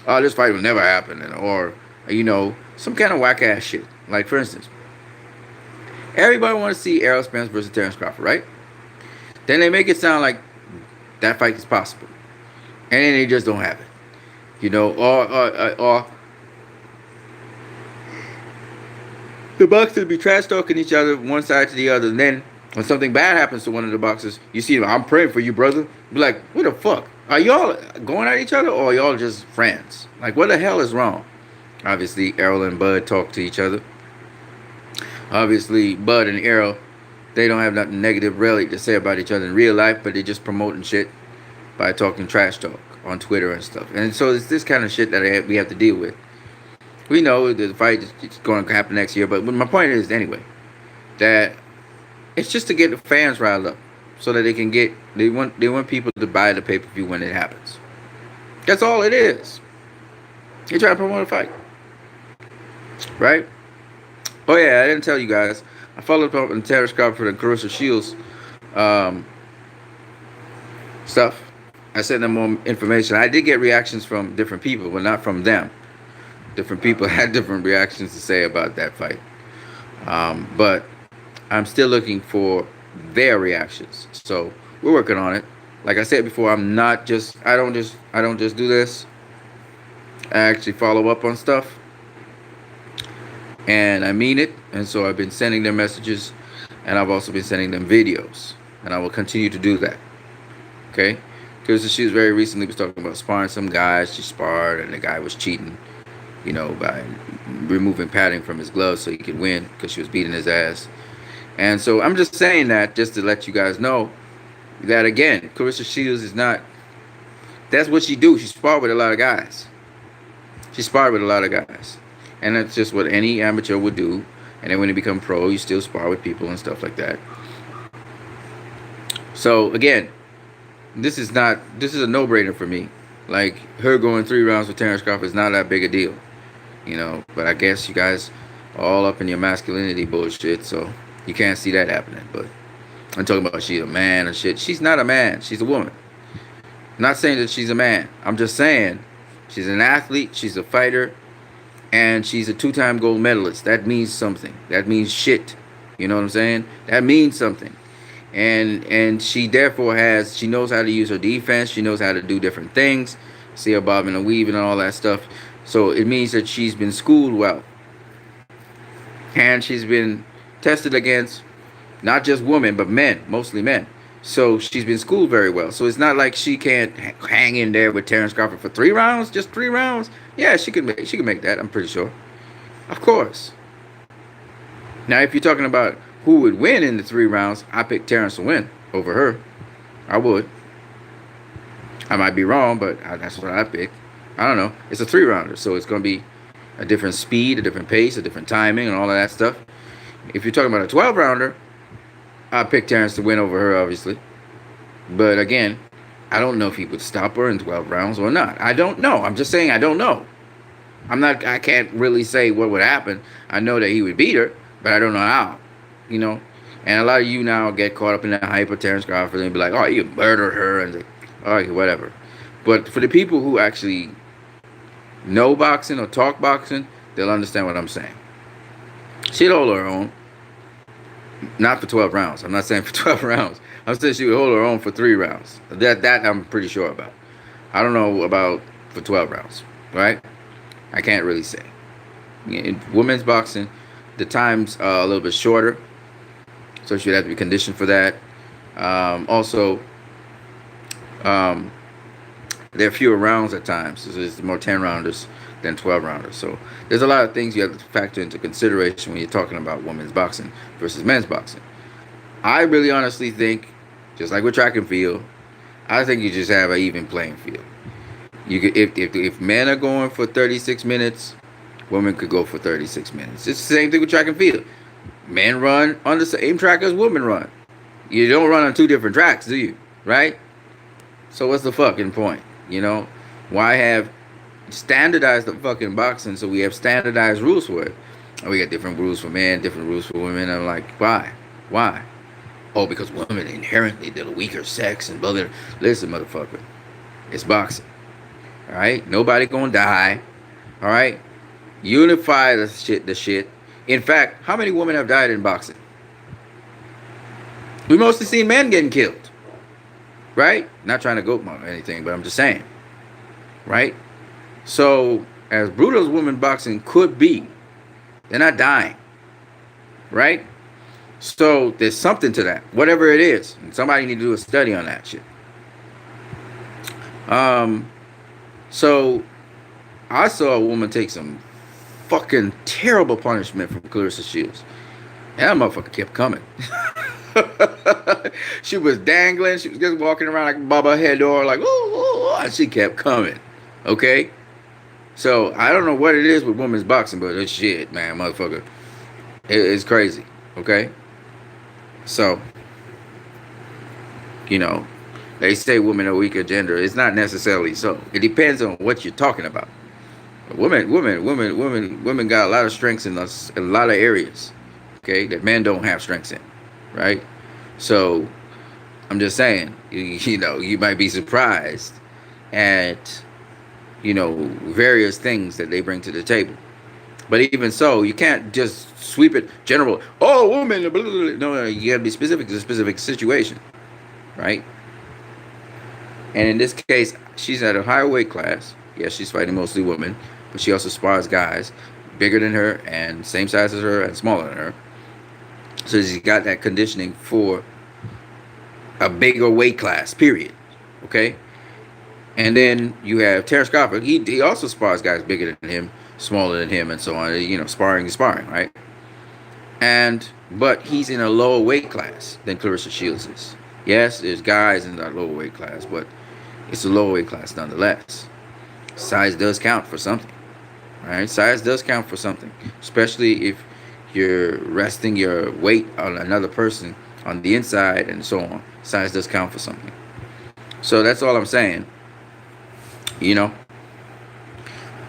oh, this fight will never happen. Or, you know, some kind of whack ass shit. Like, for instance, everybody want to see Errol Spence versus Terrence Crawford, right? Then they make it sound like that fight is possible. And then they just don't have it. You know, or the boxers be trash talking each other one side to the other. And then when something bad happens to one of the boxers, you see them, I'm praying for you, brother. Be like, what the fuck? Are y'all going at each other or are y'all just friends? Like, what the hell is wrong? Obviously, Errol and Bud talk to each other. Obviously, Bud and Errol, they don't have nothing negative really to say about each other in real life, but they just promoting shit by talking trash talk on Twitter and stuff. And so it's this kind of shit that we have to deal with. We know the fight is going to happen next year, but my point is, anyway, that it's just to get the fans riled up so that they can get, they want people to buy the pay-per-view when it happens. That's all it is. They try to promote a fight. Right? Oh, yeah, I didn't tell you guys. I followed up on Terrence Crawford and Clarissa Shields stuff. I sent them more information. I did get reactions from different people, but not from them. Different people had different reactions to say about that fight. But I'm still looking for their reactions. So we're working on it. Like I said before, I don't just do this. I actually follow up on stuff. And I mean it. And so I've been sending them messages. And I've also been sending them videos. And I will continue to do that. Okay? Because she was very recently was talking about sparring some guys. She sparred and the guy was cheating, you know, by removing padding from his gloves so he could win because she was beating his ass. And so I'm just saying that just to let you guys know that, again, Clarissa Shields is not, that's what she do. She sparred with a lot of guys. She sparred with a lot of guys. And that's just what any amateur would do. And then when you become pro, you still spar with people and stuff like that. So, again, this is a no-brainer for me. Like, her going 3 rounds with Terrence Crawford is not that big a deal. You know, but I guess you guys all up in your masculinity bullshit. So you can't see that happening. But I'm talking about she's a man and shit. She's not a man. She's a woman. I'm not saying that she's a man. I'm just saying she's an athlete. She's a fighter. And she's a two-time gold medalist. That means something. That means shit. You know what I'm saying? That means something. And she therefore she knows how to use her defense. She knows how to do different things. See her bobbing and weaving and all that stuff. So it means that she's been schooled well. And she's been tested against not just women, but men, mostly men. So she's been schooled very well. So it's not like she can't hang in there with Terrence Crawford for 3 rounds, just 3 rounds. Yeah, she could make that, I'm pretty sure. Of course. Now, if you're talking about who would win in the 3 rounds, I pick Terrence to win over her. I would. I might be wrong, but that's what I pick. I don't know. It's a 3-rounder, so it's going to be a different speed, a different pace, a different timing, and all of that stuff. If you're talking about a 12-rounder, I pick Terrence to win over her, obviously. But again, I don't know if he would stop her in 12 rounds or not. I don't know. I'm just saying I don't know. I can't really say what would happen. I know that he would beat her, but I don't know how. You know? And a lot of you now get caught up in that hype of Terrence Crawford and be like, oh, you murdered her, and oh, whatever. But for the people who actually know boxing or talk boxing, they'll understand what I'm saying. She'd hold her own. Not for 12 rounds. I'm not saying for 12 rounds. I'm saying she would hold her own for 3 rounds. That I'm pretty sure about. I don't know about for 12 rounds, right? I can't really say. In women's boxing, the time's a little bit shorter, so she'd have to be conditioned for that. Also, there are fewer rounds at times. So there's more 10-rounders than 12-rounders. So there's a lot of things you have to factor into consideration when you're talking about women's boxing versus men's boxing. I really honestly think, just like with track and field, I think you just have an even playing field. You could, if men are going for 36 minutes, women could go for 36 minutes. It's the same thing with track and field. Men run on the same track as women run. You don't run on 2 different tracks, do you? Right? So what's the fucking point? You know, why have standardized the fucking boxing so we have standardized rules for it? And we got different rules for men, different rules for women. I'm like, why? Why? Oh, because women inherently they're the weaker sex and blah, blah. Listen, motherfucker, it's boxing. All right, nobody gonna die. All right, unify the shit. In fact, how many women have died in boxing? We mostly seen men getting killed. Right? Not trying to go or anything, but I'm just saying. Right? So, as brutal as women boxing could be, they're not dying. Right? So, there's something to that. Whatever it is. And somebody need to do a study on that shit. So, I saw a woman take some fucking terrible punishment from Clarissa Shields. And that motherfucker kept coming. She was dangling. She was just walking around like Baba Hedor, like, ooh, and she kept coming. Okay? So, I don't know what it is with women's boxing, but it's shit, man, motherfucker. It's crazy. Okay? So, you know, they say women are weaker gender. It's not necessarily so. It depends on what you're talking about. Women got a lot of strengths in a lot of areas. Okay? That men don't have strengths in. Right? So, I'm just saying, you know, you might be surprised at, you know, various things that they bring to the table. But even so, you can't just sweep it general. Oh, woman, blah, blah, blah. No, you got to be specific to a specific situation. Right? And in this case, she's at a higher weight class. Yes, she's fighting mostly women, but she also spars guys bigger than her and same size as her and smaller than her. So she's got that conditioning for a bigger weight class, period. Okay? And then you have Terrence Crawford. He also spars guys bigger than him, smaller than him, and so on. You know, sparring is sparring, right? But he's in a lower weight class than Clarissa Shields is. Yes, there's guys in that lower weight class, but it's a lower weight class nonetheless. Size does count for something, right? Size does count for something, especially if you're resting your weight on another person on the inside and so on. Size does count for something. So that's all I'm saying. You know?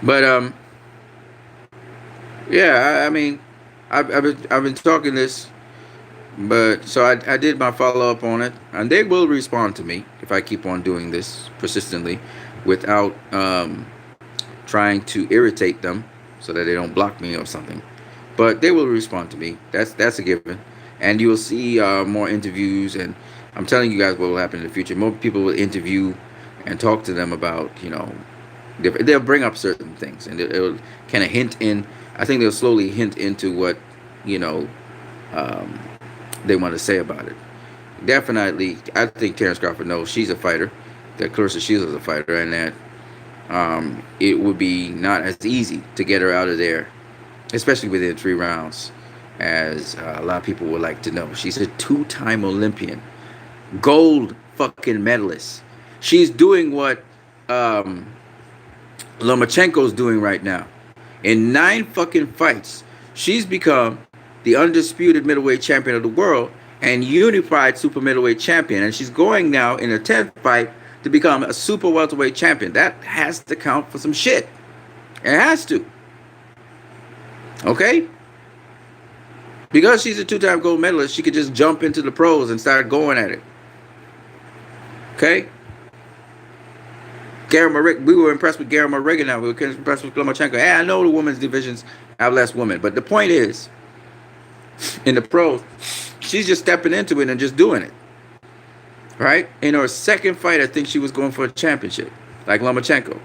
But, yeah, I mean, I've been talking this, but so I did my follow up on it, and they will respond to me if I keep on doing this persistently, without trying to irritate them, so that they don't block me or something. But they will respond to me. That's a given, and you will see more interviews. And I'm telling you guys what will happen in the future. More people will interview and talk to them about, they'll bring up certain things, and it'll kind of hint in. I think they'll slowly hint into what you know um, they want to say about it. Definitely, I think Terrence Crawford knows she's a fighter, that Clarissa Shields is a fighter, and that it would be not as easy to get her out of there, especially within 3 rounds, as a lot of people would like to know. She's a two-time Olympian, gold fucking medalist. She's doing what Lomachenko's doing right now. In 9 fucking fights, she's become the undisputed middleweight champion of the world and unified super middleweight champion. And she's going now in her 10th fight to become a super welterweight champion. That has to count for some shit. It has to. Okay? Because she's a 2-time gold medalist, she could just jump into the pros and start going at it. Okay? We were impressed with Gary Reagan now. We were impressed with Lomachenko. Hey, I know the women's divisions have less women, but the point is, in the pros, she's just stepping into it and just doing it. Right? In her second fight, I think she was going for a championship, like Lomachenko.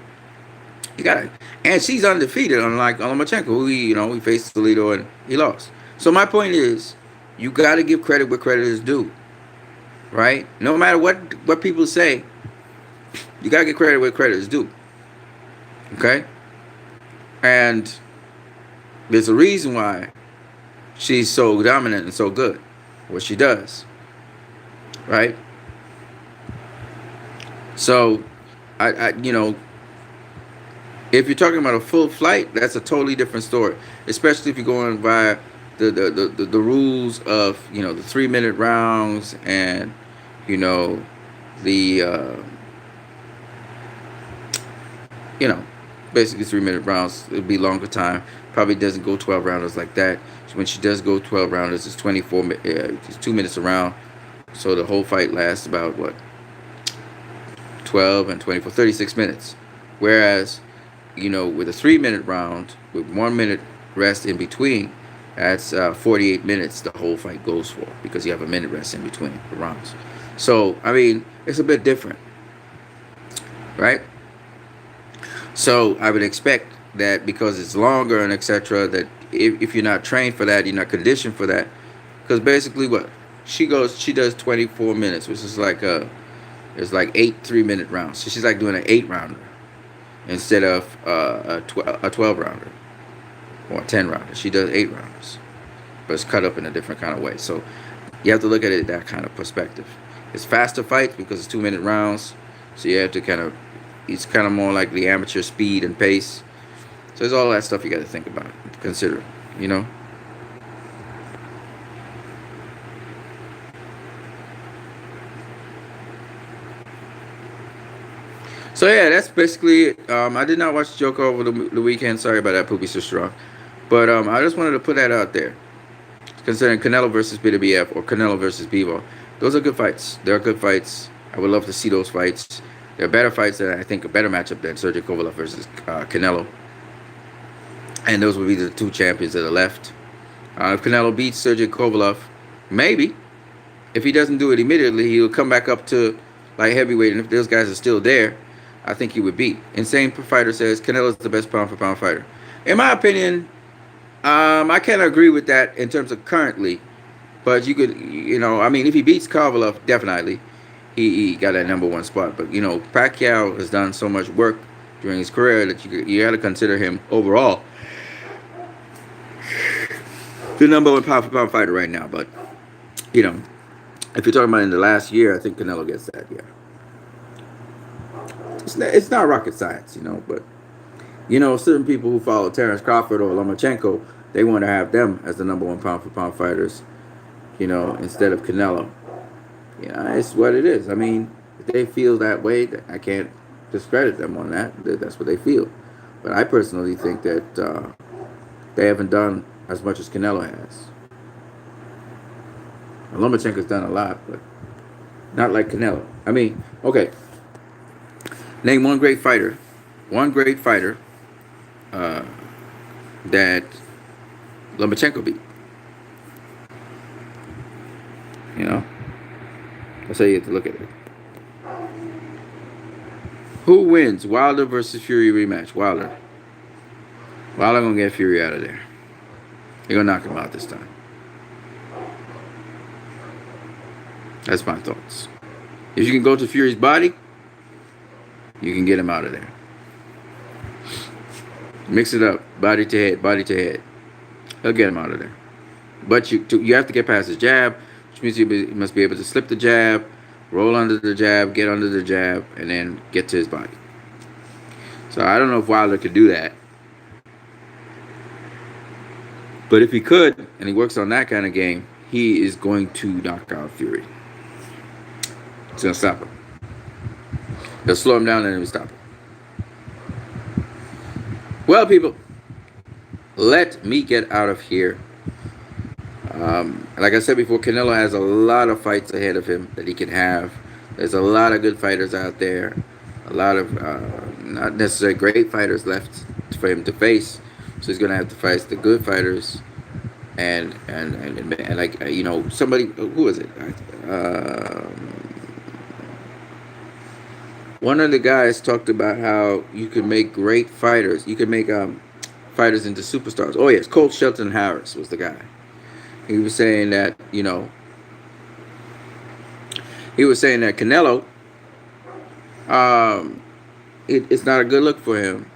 You got it. And she's undefeated, unlike Lomachenko, who he faced Toledo and he lost. So my point is, you got to give credit where credit is due. Right? No matter what people say, you got to give credit where credit is due. Okay? And there's a reason why she's so dominant and so good. What she does. Right? So, if you're talking about a full flight, that's a totally different story. Especially if you're going via the rules of, the 3-minute rounds and, basically 3-minute rounds. It'll be longer time. Probably doesn't go 12 rounders like that. So when she does go 12 rounders, it's 24. It's 2 minutes a round. So the whole fight lasts about 12 and 24, 36 minutes. Whereas, with a 3-minute round with 1 minute rest in between, that's 48 minutes the whole fight goes for, because you have a minute rest in between the rounds. So, it's a bit different, right? So I would expect that because it's longer and etc., that if you're not trained for that, you're not conditioned for that, because basically she does 24 minutes, which is it's like 8 3-minute rounds. So she's like doing an 8-rounder instead of a 12-rounder or a 10-rounder. She does 8 rounders, but it's cut up in a different kind of way. So you have to look at it that kind of perspective. It's faster fights because it's 2-minute rounds, so you have to it's kind of more like the amateur speed and pace. So there's all that stuff you got to think about, consider, So yeah, that's basically it. I did not watch Joker over the weekend. Sorry about that, Poopy So Strong. But I just wanted to put that out there. Considering Canelo versus BETERBIEV or Canelo versus Bivol. Those are good fights. They're good fights. I would love to see those fights. They're better fights than I think a better matchup than Sergey Kovalev versus Canelo. And those would be the 2 champions that are left. If Canelo beats Sergey Kovalev, maybe. If he doesn't do it immediately, he'll come back up to light heavyweight. And if those guys are still there, I think he would beat. Insane Fighter says Canelo's the best pound-for-pound fighter. In my opinion, I can't agree with that in terms of currently. But you could, if he beats Kovalev, definitely, he got that #1 spot. But, Pacquiao has done so much work during his career that you got to consider him overall the #1 pound-for-pound fighter right now. But, if you're talking about in the last year, I think Canelo gets that, yeah. It's not rocket science, but, certain people who follow Terrence Crawford or Lomachenko, they want to have them as the #1 pound-for-pound fighters, instead of Canelo. It's what it is. If they feel that way, I can't discredit them on that. That's what they feel. But I personally think that they haven't done as much as Canelo has. And Lomachenko's done a lot, but not like Canelo. I mean, okay. Name one great fighter. One great fighter that Lomachenko beat. You know? That's how you have to look at it. Who wins? Wilder versus Fury rematch. Wilder. Wilder gonna get Fury out of there. They're gonna knock him out this time. That's my thoughts. If you can go to Fury's body, you can get him out of there. Mix it up, body to head, body to head. He'll get him out of there. But you have to get past his jab, which means you must be able to slip the jab, roll under the jab, get under the jab, and then get to his body. So I don't know if Wilder could do that. But if he could, and he works on that kind of game, he is going to knock out Fury. It's going to stop him. He'll slow him down and then he'll stop him. Well, people, let me get out of here. Like I said before, Canelo has a lot of fights ahead of him that he can have. There's a lot of good fighters out there. A lot of not necessarily great fighters left for him to face. So he's going to have to face the good fighters. And like, you know, somebody, who is it? One of the guys talked about how you can make great fighters. You can make fighters into superstars. Oh, yes, Colt Shelton Harris was the guy. He was saying that, you know, he was saying that Canelo, it's not a good look for him.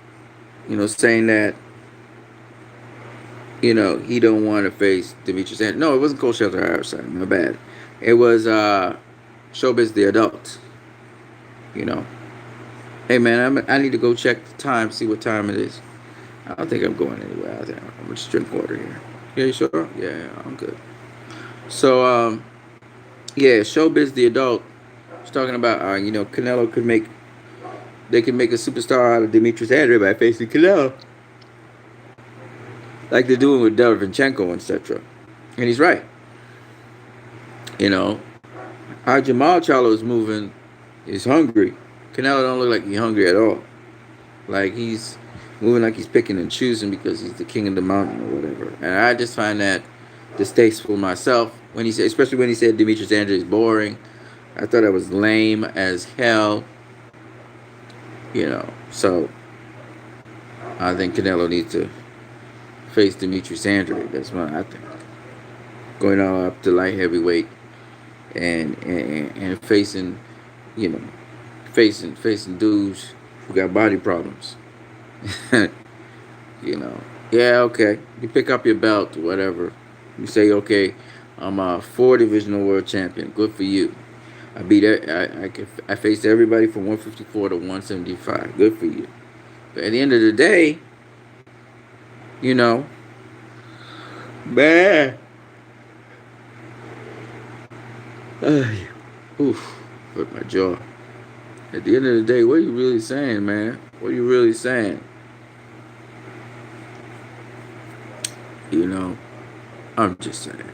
You know, saying that, you know, he don't want to face Demetrius Andrews. No, it wasn't Colt Shelton Harris. Sorry, my bad. It was Showbiz the Adult. You know, hey man, I need to go check the time, see what time it is. I don't think I'm going anywhere. I think I'm gonna just drink water here. Yeah, you sure? Yeah, I'm good. So, yeah, Showbiz the Adult was talking about, you know, Canelo could make, they could make a superstar out of Demetrius Andrews by facing Canelo, like they're doing with Derevyanchenko, etc. And he's right. You know, how Jamal Charlo is moving. He's hungry. Canelo don't look like he's hungry at all. Like he's moving like he's picking and choosing because he's the king of the mountain or whatever. And I just find that distasteful myself. When he said, especially when he said Demetrius Andrews is boring. I thought that was lame as hell. You know, so I think Canelo needs to face Demetrius Andrews. That's what I think. Going all up to light heavyweight and facing, you know, facing dudes who got body problems. You know, yeah, okay. You pick up your belt, whatever. You say, okay, I'm a 4 divisional world champion. Good for you. I beat it. I faced everybody from 154 to 175. Good for you. But at the end of the day, you know, man. Oof, hurt my jaw. At the end of the day, what are you really saying, man? What are you really saying? You know, I'm just saying.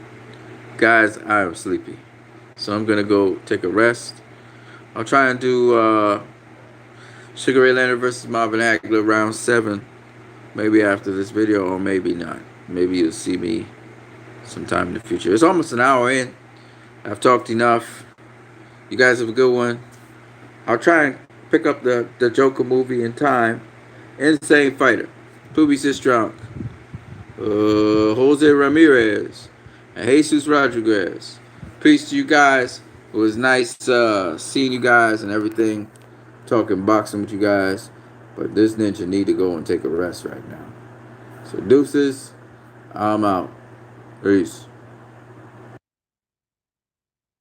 Guys, I am sleepy. So I'm going to go take a rest. I'll try and do Sugar Ray Leonard versus Marvin Hagler round 7. Maybe after this video or maybe not. Maybe you'll see me sometime in the future. It's almost an hour in. I've talked enough. You guys have a good one. I'll try and pick up the Joker movie in time. Insane Fighter. Publicis Strong. Jose Ramirez. And Jesus Rodriguez. Peace to you guys. It was nice seeing you guys and everything. Talking boxing with you guys. But this ninja need to go and take a rest right now. So deuces. I'm out. Peace.